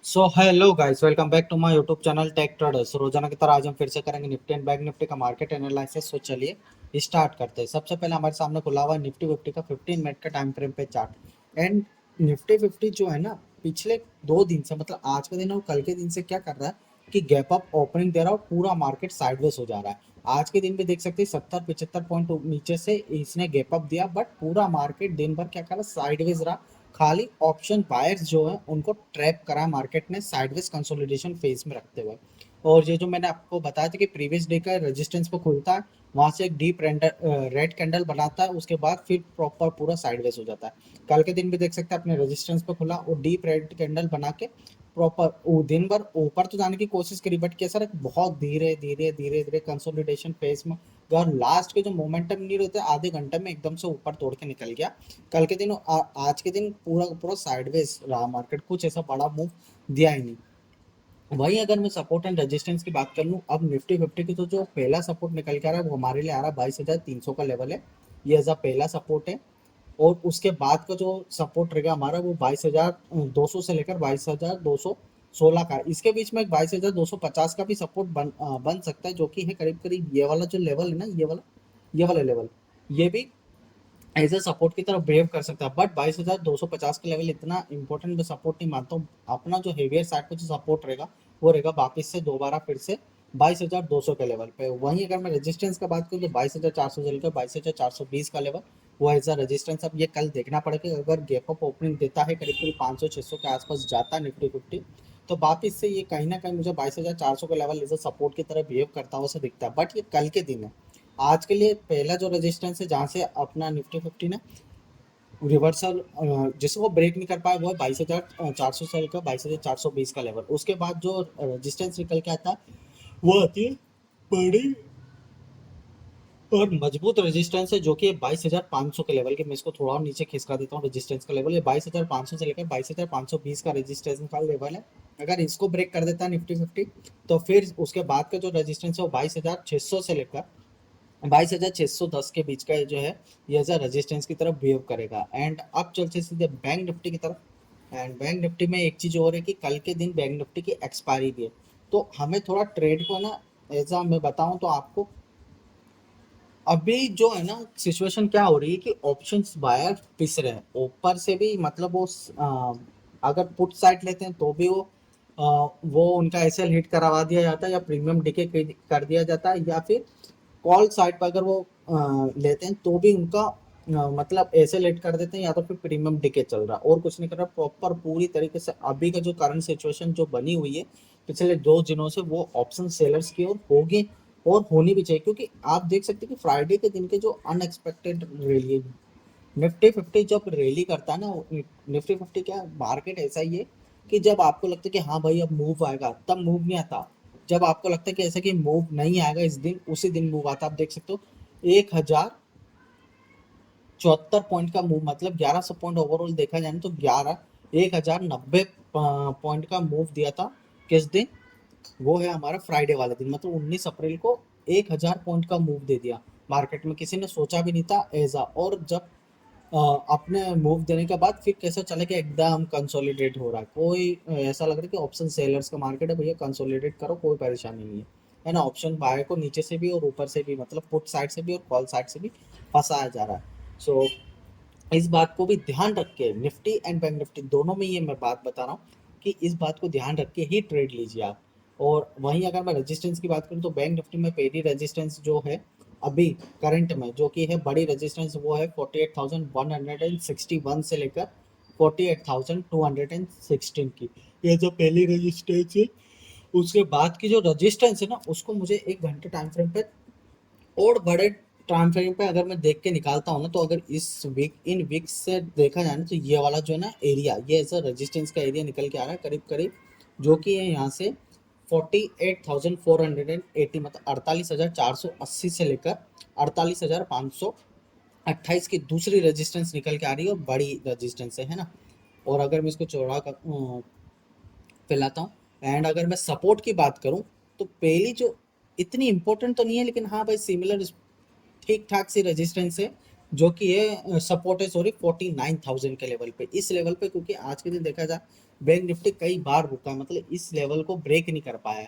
So hello guys, welcome back to my YouTube channel Tech Traders. रोजाना की तरह आज हम फिर से करेंगे निफ्टी एंड बैंक निफ्टी का मार्केट एनालिसिस। तो चलिए स्टार्ट करते हैं। सबसे पहले हमारे सामने खुला हुआ है निफ्टी फिफ्टी का 15 मिनट का टाइम फ्रेम पे चार्ट। एंड निफ्टी फिफ्टी जो है ना, पिछले 2 दिन से मतलब आज के दिन और कल के दिन से क्या कर रहा है कि गैप अप ओपनिंग दे रहा है और पूरा मार्केट साइडवेज हो जा रहा है। आज के दिन भी देख सकते हैं 70-75 पॉइंट नीचे से इसने गैप अप दिया, बट पूरा मार्केट दिन भर क्या कर रहा है, साइडवेज रहा। खाली ऑप्शन बायर्स जो है उनको ट्रैप करा मार्केट ने साइडवेज कंसोलिडेशन फेज में रखते हुए। और ये जो मैंने आपको बताया था कि प्रीवियस डे का रेजिस्टेंस पे खुलता है, वहां से एक डीप रेड कैंडल बनाता है, उसके बाद फिर प्रॉपर पूरा साइडवेज हो जाता है। कल के दिन भी देख सकते हैं अपने रेजिस्टेंस पे खुला और डीप रेड कैंडल बना के प्रॉपर दिन भर ऊपर तो जाने की कोशिश करी, बट क्या सर बहुत धीरे धीरे धीरे धीरे कंसोलिडेशन फेज में और लास्ट के जो मोमेंटम नहीं रहते आधे घंटे में एकदम से ऊपर तोड़ के निकल गया। कल के दिन आज के दिन पूरा पूरा साइडवेज रहा मार्केट, कुछ ऐसा बड़ा मूव दिया ही नहीं। वहीं अगर मैं सपोर्ट एंड रेजिस्टेंस की बात कर लूँ, अब निफ्टी फिफ्टी की तो जो पहला सपोर्ट निकल के आ रहा है वो हमारे लिए आ रहा है 22,300 का लेवल है। ये एज अ पहला सपोर्ट है। और उसके बाद का जो सपोर्ट रहेगा हमारा वो 22,200 से लेकर 22,216 का। इसके बीच में एक 22,250 का भी सपोर्ट बन सकता है, जो कि है करीब करीब ये वाला जो लेवल है ना, ये वाला लेवल, ये भी एज ए सपोर्ट की तरफ बिहेव कर सकता है। बट 22,250 का लेवल इतना इंपॉर्टेंट मैं सपोर्ट नहीं मानता हूँ। अपना जो हेवियर साइड पे जो सपोर्ट रहेगा वो रहेगा वापिस से दोबारा फिर से 22,200 के लेवल पे। वहीं अगर मैं रेजिस्टेंस का बात करूँ तो 22,400 से लेकर 22,420 का लेवल वो एज अ रेजिस्टेंस। अब ये कल देखना पड़ेगा, अगर गैप अप ओपनिंग देता है करीब करीब 500-600 के आसपास जाता है निफ्टी फिफ्टी, तो वापिस से ये कहीं ना कहीं मुझे 22,400 का लेवल एज अ सपोर्ट की तरह बिहेव करता हुआ से दिखता है। बट ये कल के दिन है। आज के लिए पहला जो रेजिस्टेंस है जहाँ से अपना निफ्टी फिफ्टी ने रिवर्सल जिसको ब्रेक नहीं कर पाया वो है 22,400 से लेकर 22,420 का लेवल। उसके बाद जो रेजिस्टेंस निकल के आता है वो आती है बड़ी और मजबूत रेजिस्टेंस है, जो कि 22,500 के लेवल के। मैं इसको थोड़ा और नीचे खिसका देता हूँ। रेजिस्टेंस का लेवल ये 22,500 से लेकर 22,520 का रेजिस्टेंस का लेवल है। अगर इसको ब्रेक कर देता है निफ्टी फिफ्टी, तो फिर उसके बाद का जो रेजिस्टेंस है वो 22,600 से लेकर 22,610 के बीच का ये जो है ये एज रेजिस्टेंस की तरफ बिहेव करेगा। एंड अब चलते सीधे बैंक निफ्टी की तरफ। एंड बैंक निफ्टी में एक चीज और है कि कल के दिन बैंक निफ्टी की एक्सपायरी भी है, तो हमें थोड़ा ट्रेड को ना एज मैं बताऊं तो आपको, अभी जो है ना सिचुएशन क्या हो रही है कि ऑप्शंस बायर पिस रहे हैं ऊपर से भी, मतलब वो अगर पुट साइड लेते हैं तो भी वो उनका एसएल हिट करवा दिया जाता है या प्रीमियम डीके कर दिया जाता है, या फिर कॉल साइड पर अगर वो लेते हैं तो भी उनका मतलब ऐसे लेट कर देते हैं, या तो फिर प्रीमियम डिके चल रहा और कुछ नहीं कर रहा। प्रॉपर पूरी तरीके से अभी का जो करंट सिचुएशन जो बनी हुई है पिछले 2 दिनों से, वो ऑप्शन सेलर्स की ओर होगी और होनी भी चाहिए। क्योंकि आप देख सकते हैं कि फ्राइडे के दिन के जो अनएक्सपेक्टेड रैली निफ्टी फिफ्टी जब रैली करता है ना, निफ्टी फिफ्टी क्या मार्केट ऐसा ही है कि जब आपको लगता है कि हाँ भाई अब मूव आएगा तब मूव नहीं आता। जब आपको लगता है कि ऐसा कि मूव नहीं आएगा इस दिन, उसी दिन मूव आता है। आप देख सकते हो 1,074 पॉइंट का मूव, मतलब 1,100 पॉइंट ओवरऑल देखा जाए तो 1,090 पॉइंट का मूव दिया था। किस दिन? वो है हमारा फ्राइडे वाले दिन, मतलब 19 अप्रैल को 1,000 पॉइंट का मूव दे दिया मार्केट में। किसी ने सोचा भी नहीं था ऐसा। और जब अपने मूव देने के बाद फिर कैसा चला कि एकदम कंसोलिडेट हो रहा है। कोई ऐसा लग रहा है कि ऑप्शन सेलर्स का मार्केट है भैया, कंसोलिडेट करो, कोई परेशानी नहीं है ना। ऑप्शन बाय को नीचे से भी और ऊपर से भी, मतलब पुट साइड से भी और कॉल साइड से भी फंसाया जा रहा है। सो इस बात को भी ध्यान रख के निफ्टी एंड बैंक निफ्टी दोनों में ये मैं बात बता रहा हूँ कि इस बात को ध्यान रख के ही ट्रेड लीजिए आप। और वहीं अगर मैं रेजिस्टेंस की बात करूँ तो बैंक निफ्टी में पहली रेजिस्टेंस जो है अभी करंट में जो कि है बड़ी रेजिस्टेंस, वो है 48,161 से लेकर 48,216 की। ये जो पहली रेजिस्टेंस है, उसके बाद की जो रेजिस्टेंस है ना उसको मुझे 1 घंटे टाइम फ्रेम पे और बड़े टाइम फ्रेम पे अगर मैं देख के निकालता हूँ ना, तो अगर इस वीक इन वीक्स से देखा जाए ना, तो ये वाला जो है ना एरिया, ये ऐसा रेजिस्टेंस का एरिया निकल के आ रहा है करीब करीब, जो कि है यहाँ से 48,480, मतलब 48,480 से लेकर 48,528 की दूसरी रेजिस्टेंस निकल के आ रही है और बड़ी रेजिस्टेंस है ना। और अगर मैं इसको चौड़ा कर फैलाता हूँ, एंड अगर मैं सपोर्ट की बात करूँ तो पहली जो इतनी इंपॉर्टेंट तो नहीं है, लेकिन हाँ भाई सिमिलर ठीक ठाक सी रेजिस्टेंस है जो कि ये सपोर्ट है सॉरी 49,000 के लेवल पे, इस लेवल पे, क्योंकि आज के दिन देखा जाए बैंक निफ्टी कई बार रुका है, मतलब इस लेवल को ब्रेक नहीं कर पाया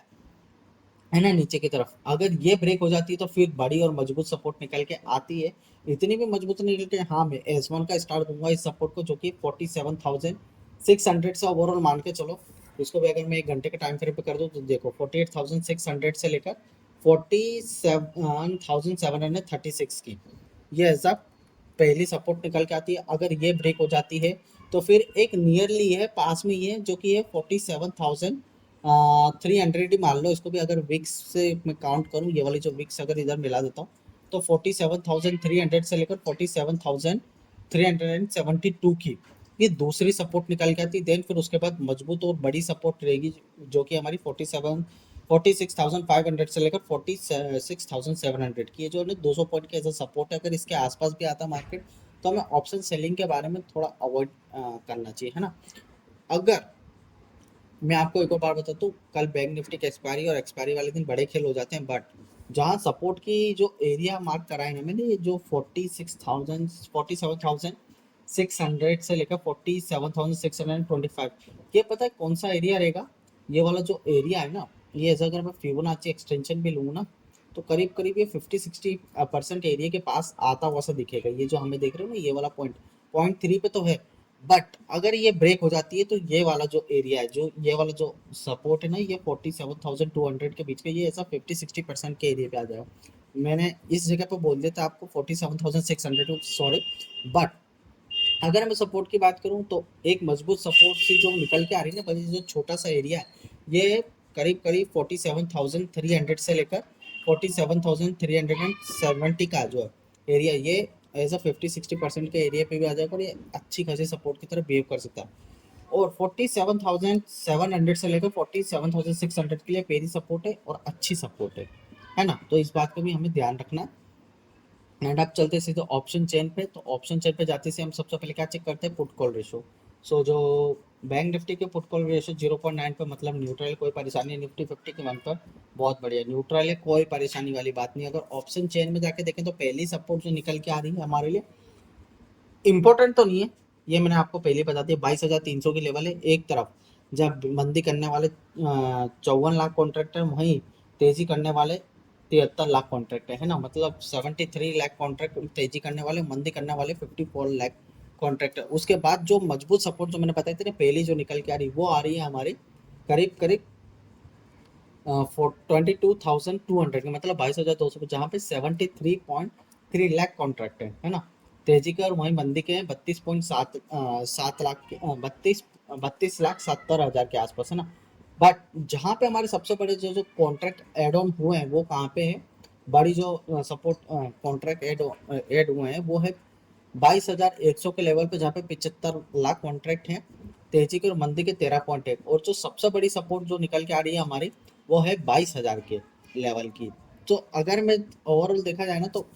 है ना नीचे की तरफ। अगर ये ब्रेक हो जाती है तो फिर बड़ी और मजबूत सपोर्ट निकल के आती है, इतनी भी मजबूत नहीं निकल के। हाँ, मैं S1 का स्टार दूंगा इस सपोर्ट को, जो कि 47,600 से ओवरऑल मान के चलो। इसको भी अगर मैं 1 घंटे के टाइम फ्रेम पे कर दूं तो देखो 48,600 से लेकर 47,736 की ये ऐसा पहली सपोर्ट निकल के आती है। अगर ये ब्रेक हो जाती है तो फिर एक नियरली है, पास में ये है, जो कि है 47,300 ही मान लो इसको भी। अगर विक्स से मैं काउंट करूँ, ये वाली जो विक्स अगर इधर मिला देता हूँ तो 47,300 से लेकर 47,372 की ये दूसरी सपोर्ट निकल के आती। देन फिर उसके बाद मजबूत और बड़ी सपोर्ट रहेगी, जो कि हमारी 46,500 से लेकर 46,700 की, ये जो है 200 पॉइंट के एज सपोर्ट है। अगर इसके आसपास भी आता मार्केट तो हमें ऑप्शन सेलिंग के बारे में थोड़ा अवॉइड करना चाहिए, है ना। अगर मैं आपको एक और बार बताता हूँ, कल बैंक निफ्टी की एक्सपायरी और एक्सपायरी वाले दिन बड़े खेल हो जाते हैं, बट जहाँ सपोर्ट की जो एरिया मार्क कराए ना मैंने, ये जो 47,600 से लेकर 47,625, ये पता है कौन सा एरिया रहेगा। ये वाला जो एरिया है ना, ये ऐसा अगर मैं फिबोनाची एक्सटेंशन भी लूँ ना, तो करीब करीब ये 50-60% एरिया के पास आता हुआ सा दिखेगा। ये जो हमें देख रहे हो ना, ये वाला पॉइंट, पॉइंट 3 पे तो है, बट अगर ये ब्रेक हो जाती है तो ये वाला जो एरिया है, जो ये वाला जो सपोर्ट है ना, ये 47,200 के बीच के, ये ऐसा 50-60% के एरिया पे आ जाएगा। मैंने इस जगह पे बोल दिया था आपको 47,600, सॉरी। बट अगर मैं सपोर्ट की बात करूं तो एक मजबूत सपोर्ट सी जो निकल के आ रही है ना, जो छोटा सा एरिया है, ये करीब करीब 47,300 से लेकर 47,370 का जो है एरिया, ये एज अ 50-60% के एरिया पे भी आ जाएगा और ये अच्छी खासी सपोर्ट की तरह बिहेव कर सकता है। और 47,700 से लेकर 47,600 के लिए पहली सपोर्ट है और अच्छी सपोर्ट है ना। तो इस बात का भी हमें ध्यान रखना है। एंड अब चलते सीधे ऑप्शन चेन पे। तो ऑप्शन चेन पे जाते से हम सबसे पहले क्या चेक करते हैं, पुट कॉल रेशो। सो जो बैंक निफ्टी के पुट कॉल रेशो 0.9 पे, मतलब न्यूट्रल, कोई परेशानी नहीं। निफ्टी 50 के 1 पर बहुत बढ़िया न्यूट्रल है, कोई परेशानी वाली बात नहीं। अगर ऑप्शन चेन में जाके देखें तो पहली सपोर्ट जो निकल के आ रही है हमारे लिए, इंपॉर्टेंट तो नहीं है, ये मैंने आपको पहले बता दिया, 22,300 की लेवल है एक तरफ। जब मंदी करने वाले 54 लाख कॉन्ट्रैक्ट है, वहीं तेजी करने वाले 73 लाख कॉन्ट्रैक्ट है ना, मतलब 73 लाख कॉन्ट्रैक्ट तेजी करने वाले, मंदी करने वाले 54 लाख कॉन्ट्रैक्ट। उसके बाद जो मजबूत सपोर्ट जो मैंने बताया था ना, पहली जो निकल के आ रही, वो आ रही है हमारी करीब करीब 22,200 के, मतलब 22,200, जहाँ पे 73.3 लाख कॉन्ट्रैक्ट है ना तेजी के, और वहीं मंदी के 32.7 लाख 32 लाख 70 हजार के आसपास, है ना। बट जहाँ पे हमारे सबसे बड़े जो जो कॉन्ट्रैक्ट एड ऑन हुए हैं वो कहाँ पे है, बड़ी जो सपोर्ट कॉन्ट्रैक्ट एड हुए हैं वो है 22,100 के लेवल पे, जहाँ पे 75 लाख कॉन्ट्रैक्ट हैं तेजी के, और मंदी के 13.1। और जो सबसे बड़ी सपोर्ट जो निकल के आ रही है हमारी, वो है 22,000 के लेवल की। तो अगर मैं ओवरऑल देखा जाए ना तो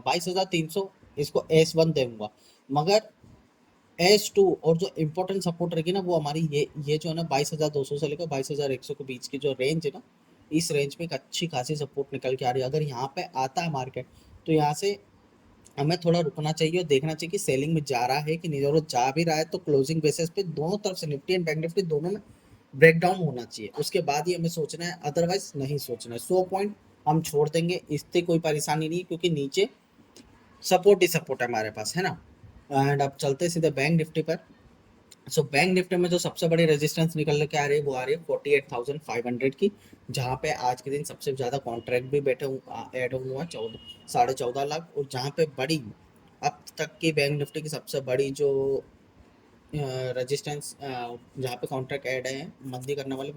22,300 इसको S1 दूंगा, मगर S2 और जो इम्पोर्टेंट सपोर्ट रहेगी ना, वो हमारी ये जो है ना 22,200 से लेकर 22,100 के बीच की जो रेंज है ना, इस रेंज में एक अच्छी खासी सपोर्ट निकल के आ रही है। अगर यहाँ पे आता है मार्केट तो यहाँ से हमें थोड़ा रुकना चाहिए और देखना चाहिए कि सेलिंग में जा रहा है कि नहीं, और जा भी रहा है तो क्लोजिंग बेसिस पे दोनों तरफ से, निफ्टी एंड बैंक निफ्टी दोनों में ब्रेकडाउन होना चाहिए, उसके बाद ही हमें सोचना है, अदरवाइज नहीं सोचना है। 100 पॉइंट हम छोड़ देंगे, इससे कोई परेशानी नहीं, क्योंकि नीचे सपोर्ट ही सपोर्ट है हमारे पास, है ना। एंड अब चलते सीधे बैंक निफ्टी पर। सो बैंक निफ्टी में जो सबसे बड़ी रेजिस्टेंस निकल के आ रही है, वो आ रही है 48,500 की, जहाँ पे आज के दिन सबसे ज़्यादा कॉन्ट्रैक्ट भी ऐड हुआ 14.5 लाख। और जहाँ पे बड़ी अब तक की बैंक निफ्टी की सबसे बड़ी जो रेजिस्टेंस, जहाँ पे कॉन्ट्रैक्ट ऐड है मंदी करने वाले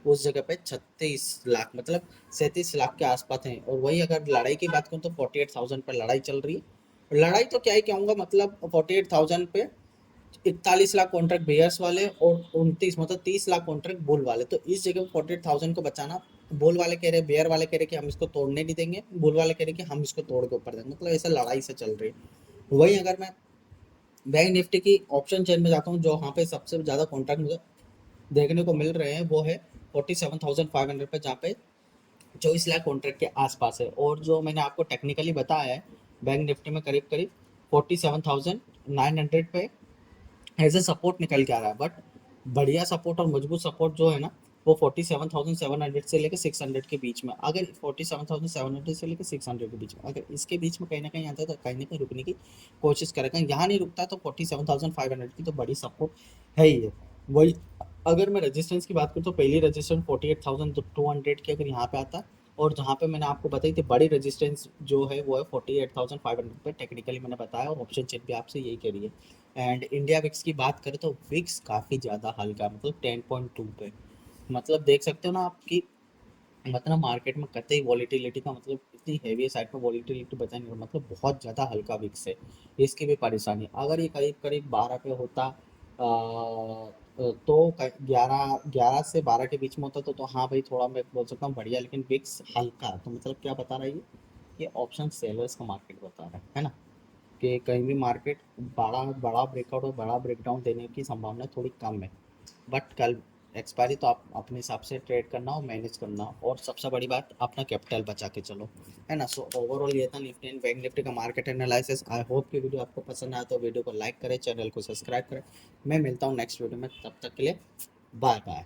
उस जगह पे 36 लाख, मतलब 37 लाख के आसपास है। और वही अगर लड़ाई की बात करूँ तो 48,000 पर लड़ाई चल रही है। लड़ाई तो क्या ही कहूँगा, मतलब 48,000 पे 41 लाख कॉन्ट्रैक्ट बेयर्स वाले और 29, मतलब 30 लाख कॉन्ट्रैक्ट बुल वाले। तो इस जगह पे 48,000 को बचाना, बुल वाले कह रहे, बेयर वाले कह रहे कि हम इसको तोड़ने नहीं देंगे, बुल वाले कह रहे कि हम इसको तोड़ के ऊपर देंगे, मतलब ऐसा लड़ाई से चल रही है। वही अगर मैं बैंक निफ्टी की ऑप्शन चेन में जाता हूँ, जो वहाँ पे सबसे ज़्यादा कॉन्ट्रैक्ट मुझे देखने को मिल रहे हैं, वो है 47,500 पे, जहाँ पे 24 लाख कॉन्ट्रैक्ट के आसपास है। और जो मैंने आपको टेक्निकली बताया है बैंक निफ्टी में करीब करीब 47,900 पे एज ए सपोर्ट निकल के आ रहा है, बट बढ़िया सपोर्ट और मजबूत सपोर्ट जो है ना वो 47,700 से लेकर 600 के बीच में, अगर 47,700 से लेकर 600 के बीच में अगर इसके बीच में कहीं ना कहीं आता है तो कहीं ना कहीं रुकने की कोशिश करेगा। यहाँ नहीं रुकता तो 47,500 की तो बड़ी सपोर्ट है ही है। वही अगर मैं रेजिस्टेंस की बात करूँ तो पहली रेजिस्टेंस 48,200 की अगर यहाँ पे आता है, और जहाँ पे मैंने आपको बताई थी बड़ी रेजिस्टेंस जो है वो है 48,500 पे, टेक्निकली मैंने बताया और ऑप्शन चेक भी आपसे यही कह रही है। एंड इंडिया विक्स की बात करें तो विक्स काफ़ी ज़्यादा हल्का है, मतलब 10.2 पे, मतलब देख सकते हो ना आपकी, मतलब मार्केट में कतई वॉलीटिलिटी का मतलब इतनी हैवी साइड में वॉलीटिलिटी बचा नहीं, मतलब बहुत ज़्यादा हल्का विक्स है। इसकी भी परेशानी है। अगर ये करीब करीब 12 पे होता तो 11 से 12 के बीच में होता तो हाँ भाई थोड़ा मैं बोल सकता हूँ बढ़िया, लेकिन विक्स हल्का है, तो मतलब क्या बता रहा है ये ऑप्शन सेलर्स का मार्केट बता रहा है ना, कि कहीं भी मार्केट बड़ा बड़ा ब्रेकआउट और बड़ा ब्रेकडाउन देने की संभावना थोड़ी कम है। बट कल एक्सपायरी तो आप अपने हिसाब से ट्रेड करना और मैनेज करना, और सबसे बड़ी बात अपना कैपिटल बचा के चलो, है ना। सो ओवरऑल ये था निफ्टी एंड बैंक निफ्टी का मार्केट एनालिसिस। आई होप कि वीडियो आपको पसंद आया तो वीडियो को लाइक करें, चैनल को सब्सक्राइब करें। मैं मिलता हूँ नेक्स्ट वीडियो में, तब तक के लिए बाय बाय।